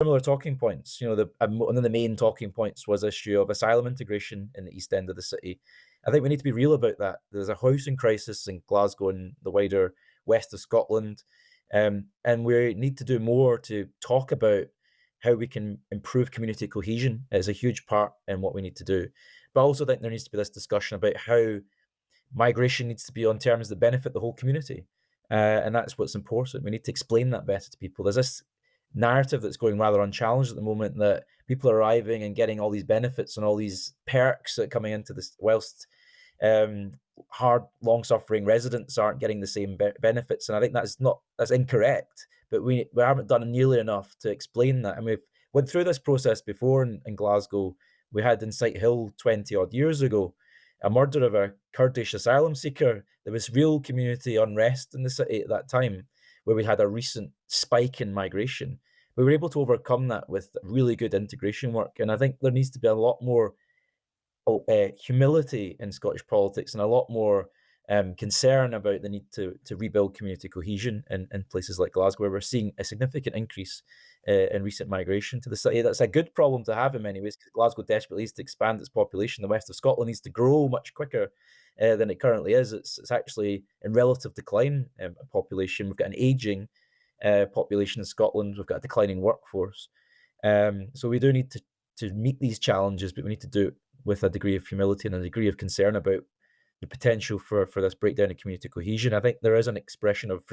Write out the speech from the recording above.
similar talking points. One of the main talking points was issue of asylum integration in the east end of the city. I think we need to be real about that. There's a housing crisis in Glasgow and the wider west of Scotland, and we need to do more to talk about how we can improve community cohesion. It's a huge part in what we need to do. But I also think there needs to be this discussion about how migration needs to be on terms that benefit the whole community. And that's what's important. We need to explain that better to people. There's this narrative that's going rather unchallenged at the moment that people are arriving and getting all these benefits and all these perks that are coming into this, whilst um, hard, long-suffering residents aren't getting the same benefits. And I think that's incorrect. But we haven't done nearly enough to explain that. And we've went through this process before in Glasgow. We had in Sighthill 20 odd years ago a murder of a Kurdish asylum seeker. There was real community unrest in the city at that time, where we had a recent spike in migration. We were able to overcome that with really good integration work. And I think there needs to be a lot more humility in Scottish politics and a lot more concern about the need to rebuild community cohesion in places like Glasgow, where we're seeing a significant increase in recent migration to the city. That's a good problem to have in many ways, because Glasgow desperately needs to expand its population. The west of Scotland needs to grow much quicker than it currently is. It's actually in relative decline population. We've got an aging population in Scotland. We've got a declining workforce. So we do need to meet these challenges, but we need to do it with a degree of humility and a degree of concern about the potential for this breakdown in community cohesion. I think there is an expression of